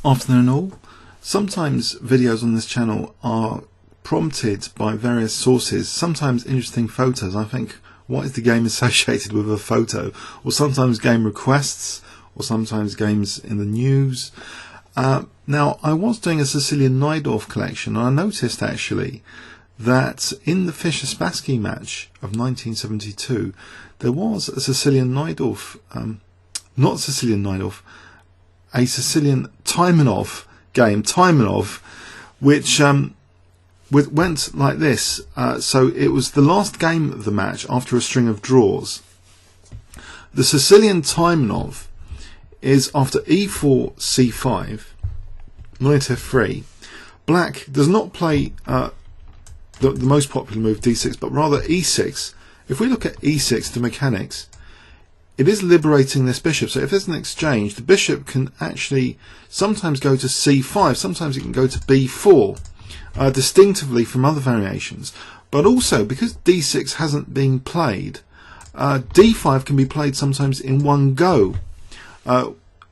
Afternoon all. Sometimes videos on this channel are prompted by various sources, sometimes interesting photos. I think, what is the game associated with a photo? Or sometimes game requests, or sometimes games in the news. Now, I was doing a Sicilian Najdorf collection, and I noticed actually that in the Fischer Spassky match of 1972, there was a Sicilian Najdorf, not Sicilian Najdorf, a Sicilian Taimanov game, which went like this. So it was the last game of the match after a string of draws. The Sicilian Taimanov is after e4 c5, knight f3. Black does not play the most popular move d6, but rather e6. If we look at e6, the mechanics, it is liberating this bishop. So if there's an exchange, the bishop can actually sometimes go to c5, sometimes it can go to b4, distinctively from other variations. But also, because d6 hasn't been played, d5 can be played sometimes in one go,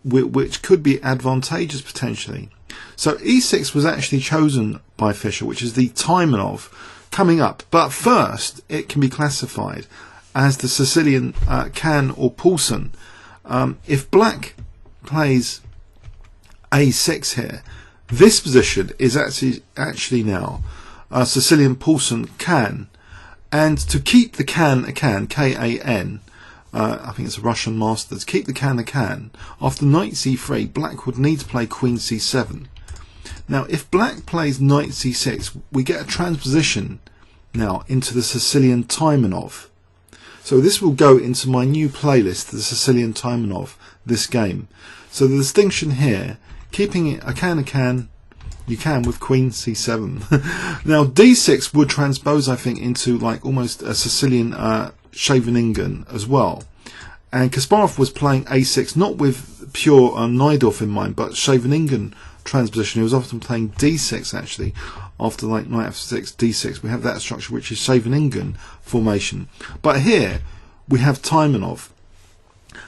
which could be advantageous potentially. So e6 was actually chosen by Fischer, which is the Taimanov coming up. But first, it can be classified as the Sicilian Can or Poulsen. If black plays a6 here, this position is actually now Sicilian Poulsen Can. And to keep the Can a Can, K-A-N, I think it's a Russian master, to keep the Can a Can, after knight c3, black would need to play queen c7. Now, if black plays knight c6, we get a transposition now into the Sicilian Taimanov. So this will go into my new playlist, the Sicilian Taimanov, this game. So the distinction here, keeping it a can, you can with queen c7. Now d6 would transpose, I think, into like almost a Sicilian Scheveningen as well. And Kasparov was playing a6, not with pure Najdorf in mind, but Scheveningen transposition. He was often playing d6 actually. After like knight f6, d6, we have that structure which is Scheveningen formation. But here we have Taimanov.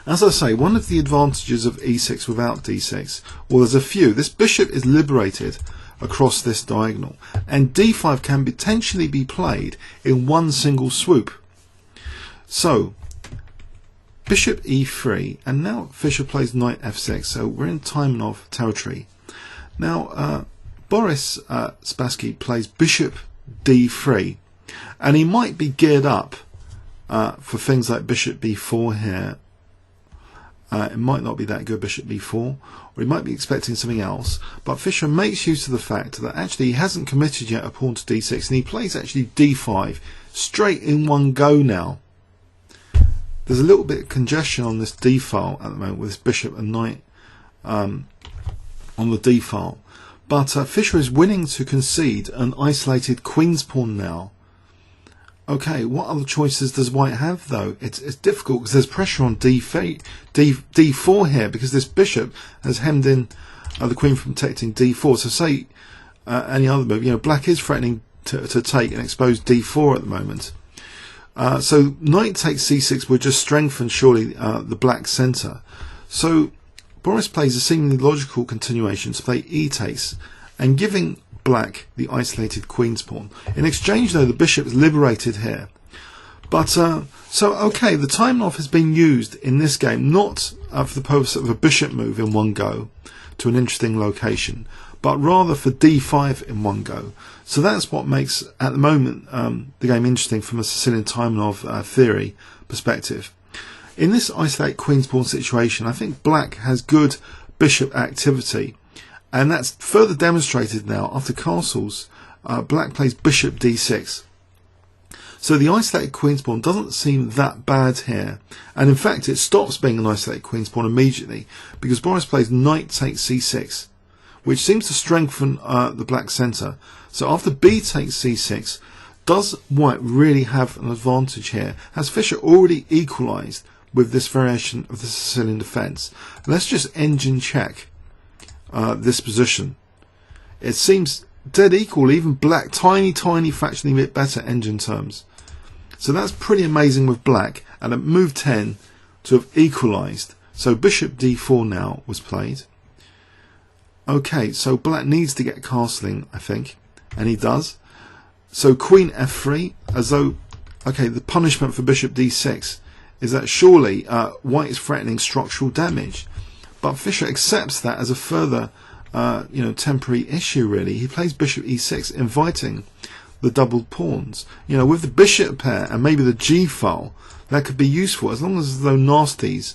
As I say, one of the advantages of e6 without d6, well, there's a few. This bishop is liberated across this diagonal, and d5 can potentially be played in one single swoop. So bishop e3, and now Fischer plays knight f6, so we're in Taimanov territory. Now Boris Spassky plays bishop d3, and he might be geared up for things like bishop b4 here. It might not be that good, bishop b4, or he might be expecting something else. But Fischer makes use of the fact that actually he hasn't committed yet a pawn to d6, and he plays actually d5 straight in one go now. There's a little bit of congestion on this d file at the moment with this bishop and knight on the d file. But Fischer is willing to concede an isolated queen's pawn now. Okay, what other choices does white have though? It's difficult because there's pressure on d4 here, because this bishop has hemmed in the queen from protecting d4. So say any other move, you know, black is threatening to take and expose d4 at the moment. So knight takes c6 would just strengthen surely the black centre. So Boris plays a seemingly logical continuation to play e takes and giving black the isolated queen's pawn. In exchange though, the bishop is liberated here. But so okay, the Taimanov has been used in this game not for the purpose of a bishop move in one go to an interesting location, but rather for d5 in one go. So that's what makes at the moment the game interesting from a Sicilian Taimanov theory perspective. In this isolated queen's pawn situation, I think black has good bishop activity, and that's further demonstrated now after castles. Black plays bishop d6. So the isolated queen's pawn doesn't seem that bad here, and in fact it stops being an isolated queen's pawn immediately because Boris plays knight takes c6, which seems to strengthen the black centre. So after b takes c6, does white really have an advantage here? Has Fischer already equalised with this variation of the Sicilian defence? Let's just engine check this position. It seems dead equal, even black tiny fractionally bit better engine terms. So that's pretty amazing with black, and at move 10 to have equalised. So bishop d4 now was played. Okay, so black needs to get castling, I think, and he does. So queen f3, as though, okay, the punishment for bishop d6 is that surely white is threatening structural damage, but Fischer accepts that as a further, temporary issue. Really, he plays bishop e6, inviting the doubled pawns. With the bishop pair and maybe the g file, that could be useful as long as there's no nasties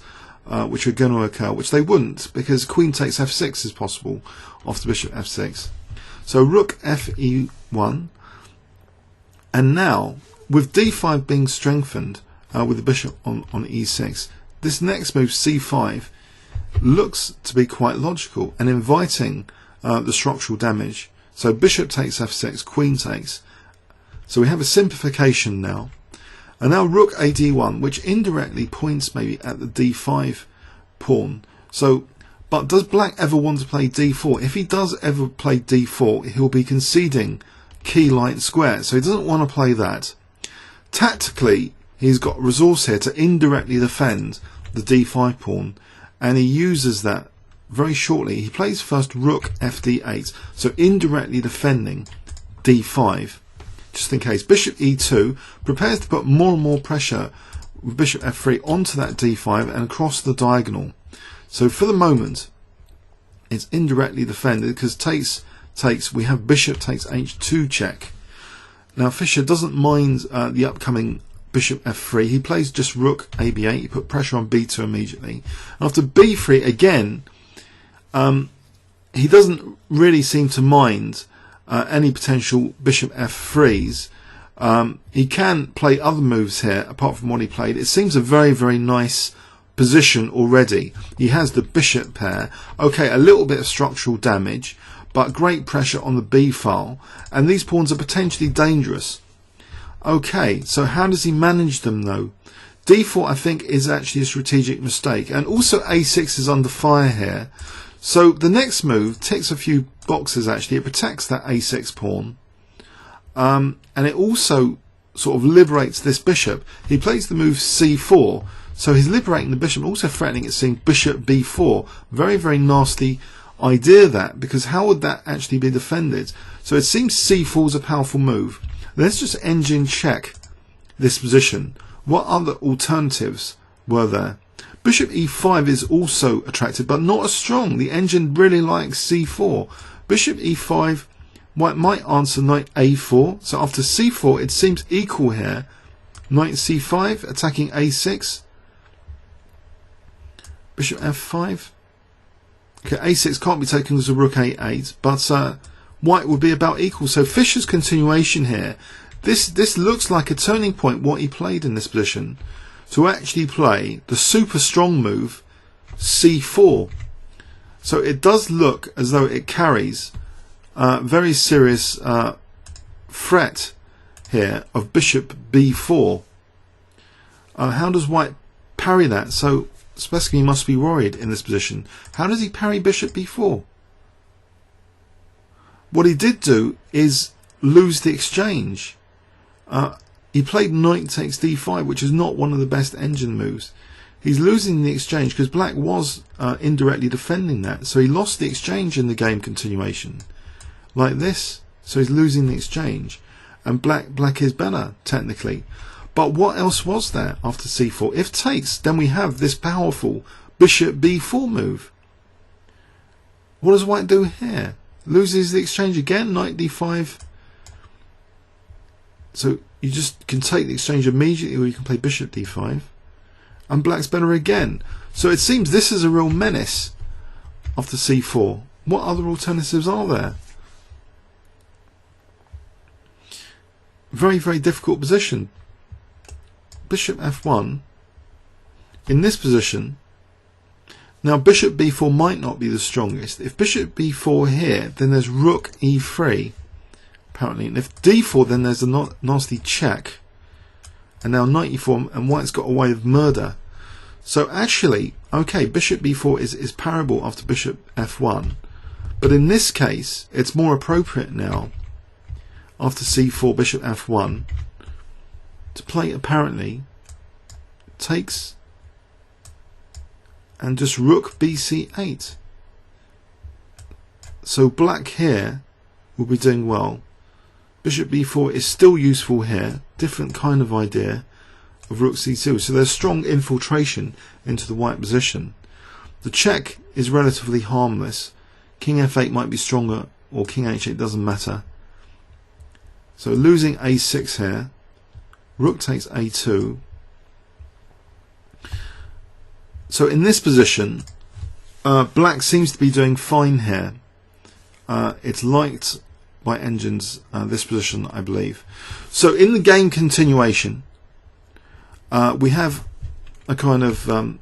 which are going to occur, which they wouldn't, because queen takes f6 is possible after bishop f6. So rook fe1, and now with d5 being strengthened with the bishop on e6, this next move c5 looks to be quite logical and inviting the structural damage. So bishop takes f6, queen takes. So we have a simplification now. And now rook ad1, which indirectly points maybe at the d5 pawn. So, but does black ever want to play d4? If he does ever play d4, he'll be conceding key light square. So he doesn't want to play that. Tactically, he's got resource here to indirectly defend the d5 pawn, and he uses that very shortly. He plays first rook fd8, so indirectly defending d5. Just in case. Bishop e2 prepares to put more and more pressure with bishop f3 onto that d5 and across the diagonal. So for the moment, it's indirectly defended because takes, we have bishop takes h2 check. Now Fischer doesn't mind the upcoming bishop f3. He plays just rook ab8. He put pressure on b2 immediately. After b3 again, he doesn't really seem to mind any potential bishop f3s. He can play other moves here apart from what he played. It seems a very, very nice position already. He has the bishop pair. Okay, a little bit of structural damage, but great pressure on the b file, and these pawns are potentially dangerous. Okay, so how does he manage them though? d4 I think is actually a strategic mistake, and also a6 is under fire here. So the next move ticks a few boxes actually. It protects that a6 pawn, and it also sort of liberates this bishop. He plays the move c4, so he's liberating the bishop, also threatening it, seeing bishop b4. Very, very nasty idea that, because how would that actually be defended? So it seems c4 is a powerful move. Let's just engine check this position. What other alternatives were there? Bishop e5 is also attractive, but not as strong. The engine really likes c4. Bishop e5, white might answer knight a4. So after c4, it seems equal here. Knight c5, attacking a6. Bishop f5. Okay, a6 can't be taken as a rook a8, but white would be about equal. So Fischer's continuation here. This looks like a turning point, what he played in this position, to actually play the super strong move c4. So it does look as though it carries very serious threat here of bishop b4. How does white parry that? So Spassky must be worried in this position. How does he parry bishop b4? What he did do is lose the exchange. He played knight takes d5, which is not one of the best engine moves. He's losing the exchange because black was indirectly defending that. So he lost the exchange in the game continuation. Like this. So he's losing the exchange. And black is better, technically. But what else was there after c4? If takes, then we have this powerful bishop b4 move. What does white do here? Loses the exchange again, knight d5. So you just can take the exchange immediately, or you can play bishop d5. And black's better again. So it seems this is a real menace after c4. What other alternatives are there? Very, very difficult position. Bishop f1 in this position. Now bishop b4 might not be the strongest. If bishop b4 here, then there's rook e3 apparently, and if d4, then there's a nasty check, and now knight e4, and white's got away with murder. So actually, okay, bishop b4 is parable after bishop f1, but in this case it's more appropriate now after c4 bishop f1 to play apparently takes and just rook bc8. So black here will be doing well. Bishop b4 is still useful here. Different kind of idea of rook c2. So there's strong infiltration into the white position. The check is relatively harmless. King f8 might be stronger, or king h8, doesn't matter. So losing a6 here. Rook takes a2. So in this position, black seems to be doing fine here. It's liked by engines, this position, I believe. So in the game continuation, we have a kind of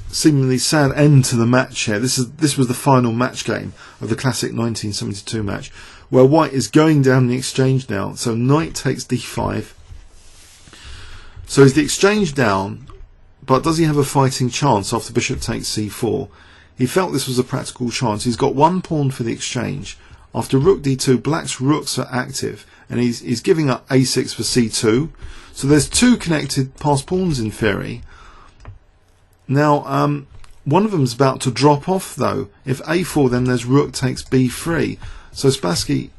seemingly sad end to the match here. This was the final match game of the classic 1972 match, where white is going down the exchange now. So knight takes d5. So is the exchange down, but does he have a fighting chance after bishop takes c4? He felt this was a practical chance. He's got one pawn for the exchange. After rook d2, black's rooks are active, and he's giving up a6 for c2. So there's two connected passed pawns in theory. Now, one of them's about to drop off though. If a4, then there's rook takes b3. So Spassky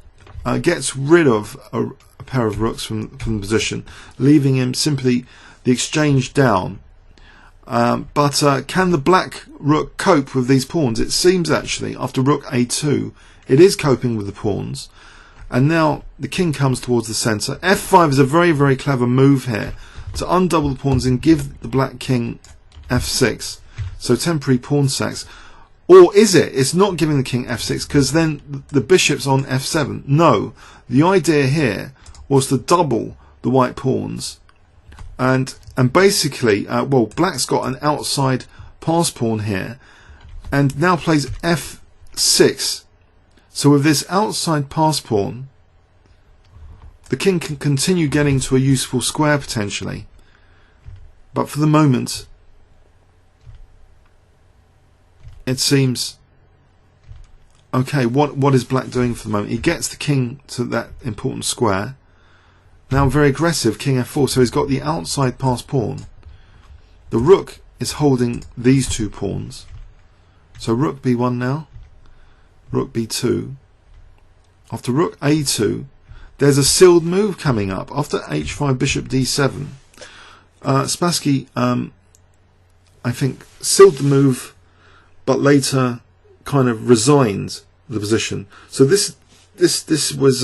gets rid of a pair of rooks from the position, leaving him simply the exchange down. But can the black rook cope with these pawns? It seems actually, after rook a2, it is coping with the pawns. And now the king comes towards the centre. f5 is a very, very clever move here to undouble the pawns and give the black king f6. So temporary pawn sacks. Or is it? It's not giving the king f6 because then the bishop's on f7. No, the idea here was to double the white pawns. And basically, well, black's got an outside pass pawn here and now plays f6. So with this outside pass pawn, the king can continue getting to a useful square potentially. But for the moment, it seems okay. What is black doing for the moment? He gets the king to that important square. Now very aggressive, king f4. So he's got the outside pass pawn. The rook is holding these two pawns. So rook b1 now. Rook b2. After rook a2, there's a sealed move coming up. After h5 bishop d7, Spassky, I think, sealed the move, but later kind of resigned the position. So this was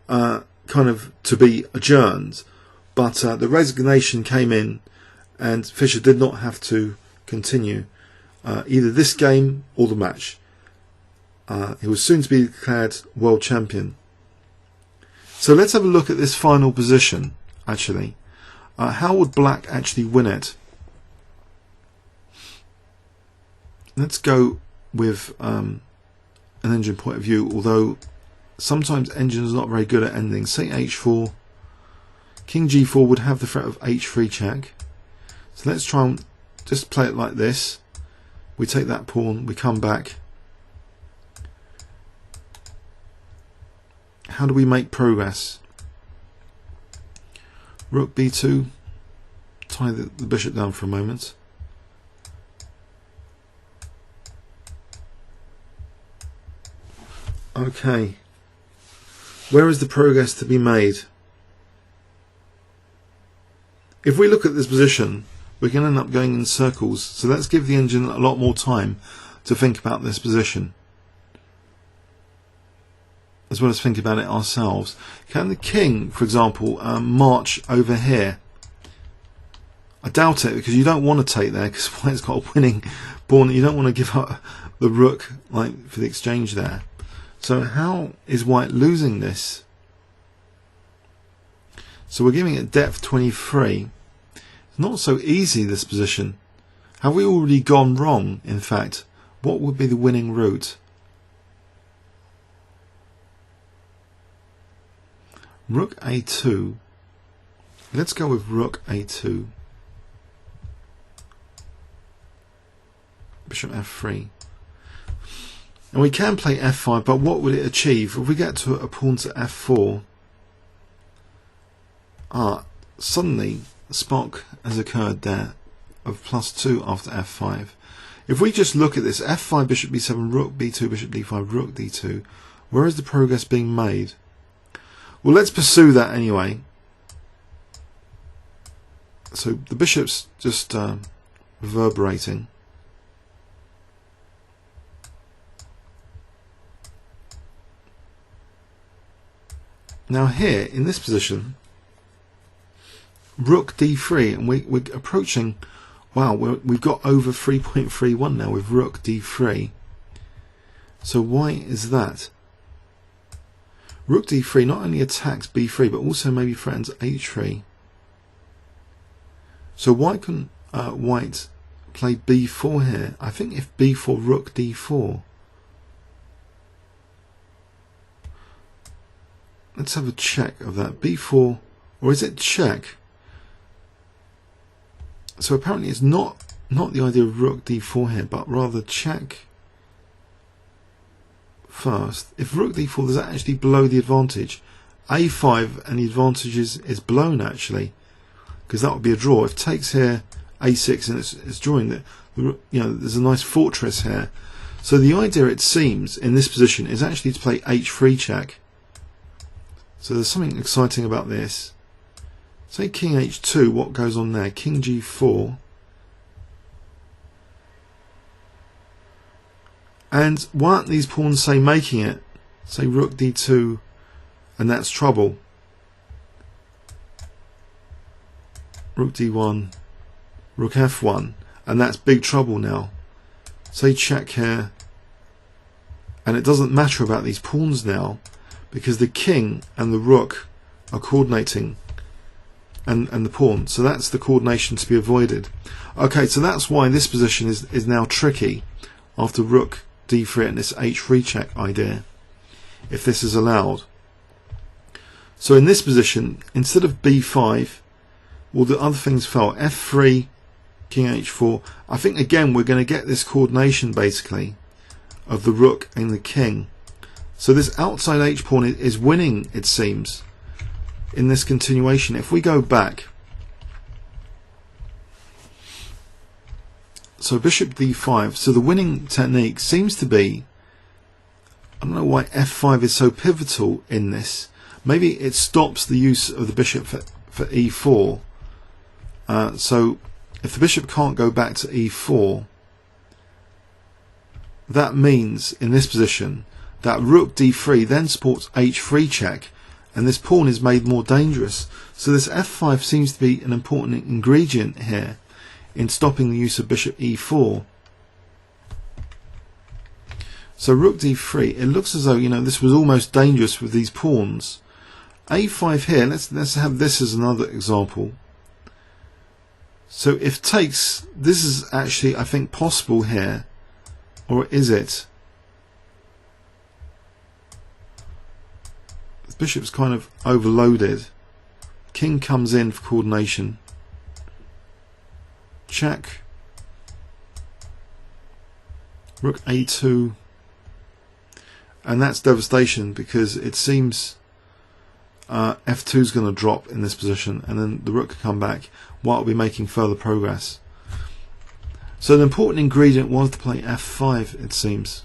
kind of to be adjourned, but the resignation came in, and Fischer did not have to continue either this game or the match. He was soon to be declared world champion. So let's have a look at this final position, actually. How would black actually win it? Let's go with an engine point of view, although sometimes engines are not very good at ending. Say h4, king g4 would have the threat of h3 check. So let's try and just play it like this. We take that pawn, we come back. How do we make progress? Rook b2, tie the bishop down for a moment. Okay, where is the progress to be made? If we look at this position, we can end up going in circles, so let's give the engine a lot more time to think about this position, as well as think about it ourselves. Can the king, for example, march over here? I doubt it, because you don't want to take there, because white's got a winning pawn. You don't want to give up the rook like for the exchange there. So how is white losing this? So we're giving it depth 23. It's not so easy, this position. Have we already gone wrong, in fact? What would be the winning route? Rook a2. Let's go with rook a2. Bishop f3. And we can play f5, but what would it achieve? If we get to a pawn to f4, suddenly a spark has occurred there of +2 after f5. If we just look at this, f5 bishop b7, rook b2, bishop d5, rook d2, where is the progress being made? Well, let's pursue that anyway. So the bishop's just reverberating. Now here, in this position, rook d3, and we're approaching, wow, we've got over 3.31 now with rook d3. So why is that? Rook d3 not only attacks b3, but also maybe threatens h3. So why couldn't white play b4 here? I think if b4, rook d4. Let's have a check of that. b4, or is it check? So apparently it's not the idea of rook d4 here, but rather check first. If rook d4, does that actually blow the advantage? a5 and the advantage is blown actually, because that would be a draw. If takes here, a6, and it's drawing the there's a nice fortress here. So the idea, it seems, in this position is actually to play h3 check. So there's something exciting about this. Say king h2, what goes on there? King g4. And why aren't these pawns, say, making it? Say rook d2, and that's trouble. Rook d1, rook f1, and that's big trouble now. Say check here, and it doesn't matter about these pawns now, because the king and the rook are coordinating, and the pawn. So that's the coordination to be avoided. Okay, so that's why this position is now tricky after rook d3 and this h3 check idea, if this is allowed. So in this position, instead of b5, well, the other things fell. f3, king h4. I think again we're going to get this coordination basically of the rook and the king. So this outside h pawn is winning, it seems, in this continuation. If we go back, so bishop d5, so the winning technique seems to be, I don't know why f5 is so pivotal in this. Maybe it stops the use of the bishop for e4. So if the bishop can't go back to e4, that means in this position that rook d3 then supports h3 check, and this pawn is made more dangerous. So this f5 seems to be an important ingredient here in stopping the use of bishop e4. So rook d3, it looks as though, this was almost dangerous with these pawns. a5 here, let's have this as another example. So if takes, this is actually, I think, possible here, or is it? The bishop's kind of overloaded. King comes in for coordination. Check. Rook a2. And that's devastation, because it seems f2 is going to drop in this position, and then the rook can come back while it'll be making further progress. So the important ingredient was to play f5, it seems.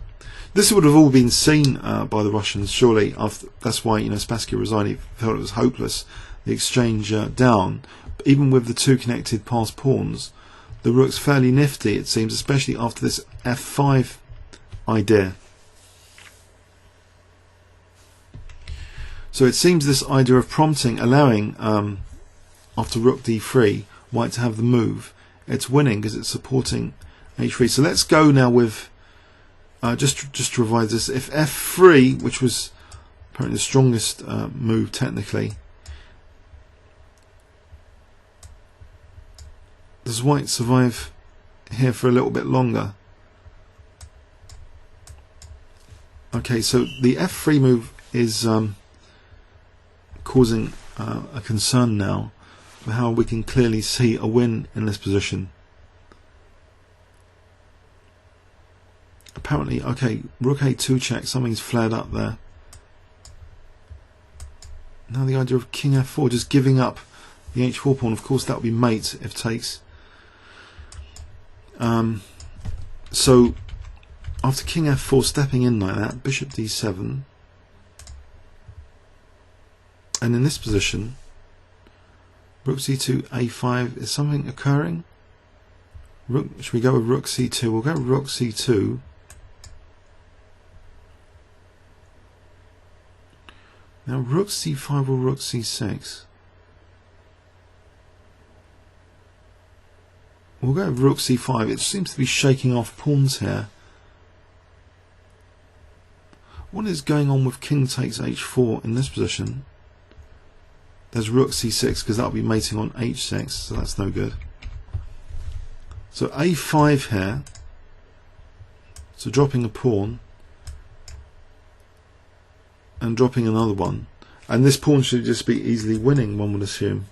This would have all been seen by the Russians, surely. That's why Spassky resigned. He felt it was hopeless, the exchange down. But even with the two connected passed pawns, the rook's fairly nifty, it seems, especially after this f5 idea. So it seems this idea of prompting, allowing after rook d3, white to have the move, it's winning because it's supporting h3. So let's go now with just to revise this. If f3, which was apparently the strongest move technically, does white survive here for a little bit longer? Okay, so the f3 move is causing a concern now for how we can clearly see a win in this position. Apparently, okay, rook a2 check, something's flared up there. Now the idea of king f4, just giving up the h4 pawn. Of course that would be mate if takes. So So after king f4 stepping in like that, bishop d7, and in this position rook c2 a5, is something occurring? Should we go with rook c2? We'll go with rook c2. Now rook c5 or rook c6. We'll go with rook c5. It seems to be shaking off pawns here. What is going on with king takes h4 in this position? There's rook c6 because that'll be mating on h6, so that's no good. So a5 here, so dropping a pawn and dropping another one, and this pawn should just be easily winning, one would assume.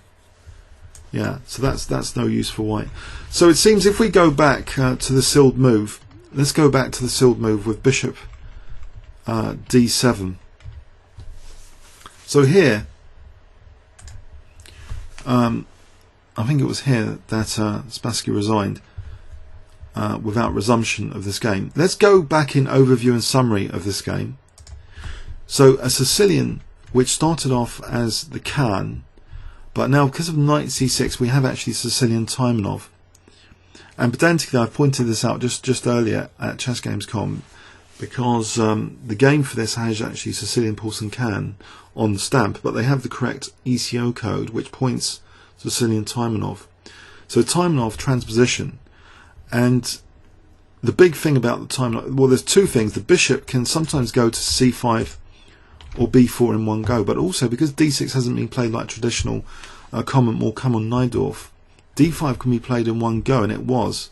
Yeah, so that's no use for white. So it seems if we go back to the sealed move, let's go back to the sealed move with bishop d7. So here, I think it was here that Spassky resigned without resumption of this game. Let's go back in overview and summary of this game. So a Sicilian which started off as the Khan, but now because of knight c6 we have actually Sicilian Taimanov. And pedantically I've pointed this out just earlier at ChessGames.com because the game for this has actually Sicilian Porcelain Khan on the stamp, but they have the correct ECO code which points to Sicilian Taimanov. So Taimanov transposition, and the big thing about the Taimanov, well, there's two things. The bishop can sometimes go to c5 or b4 in one go, but also because d6 hasn't been played like traditional more common Najdorf, d5 can be played in one go, and it was.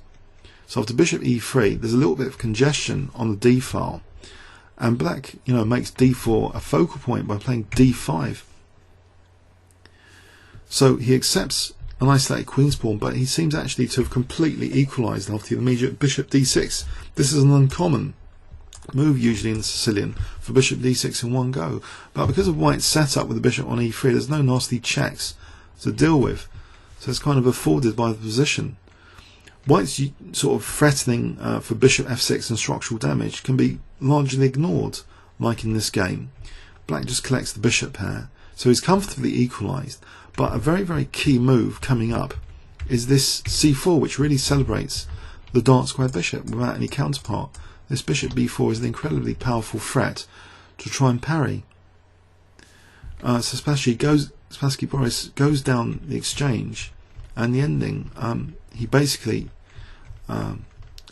So after bishop e3 there's a little bit of congestion on the d file, and black makes d4 a focal point by playing d5. So he accepts an isolated queen's pawn, but he seems actually to have completely equalised after the immediate bishop d6. This is an uncommon move usually in the Sicilian for bishop d6 in one go, but because of white's setup with the bishop on e3 there's no nasty checks to deal with, so it's kind of afforded by the position. White's sort of threatening for bishop f6 and structural damage can be largely ignored, like in this game. Black just collects the bishop pair, so he's comfortably equalised. But a very, very key move coming up is this c4, which really celebrates the dark square bishop without any counterpart. This bishop b4 is an incredibly powerful threat to try and parry. So Spassky Boris goes down the exchange, and the ending, he basically,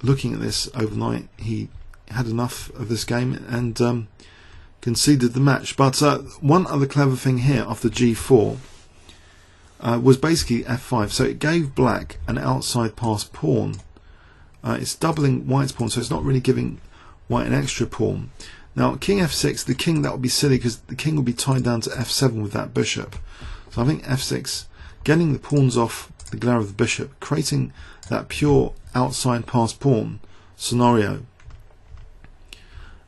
looking at this overnight, he had enough of this game and conceded the match. But one other clever thing here after g4 was basically f5, so it gave black an outside pass pawn. It's doubling white's pawn, so it's not really giving white an extra pawn. Now king f6, the king, that would be silly because the king would be tied down to f7 with that bishop. So I think f6, getting the pawns off the glare of the bishop, creating that pure outside pass pawn scenario,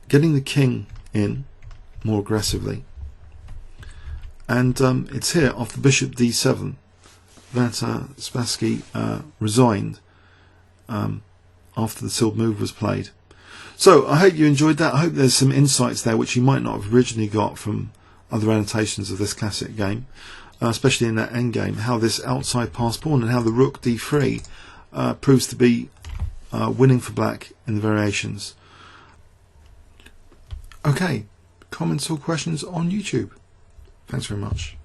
getting the king in more aggressively. And it's here after bishop d7 that Spassky resigned after the sealed move was played. So I hope you enjoyed that. I hope there's some insights there which you might not have originally got from other annotations of this classic game, especially in that endgame, how this outside pass pawn and how the rook d3 proves to be winning for black in the variations. Okay, comments or questions on YouTube? Thanks very much.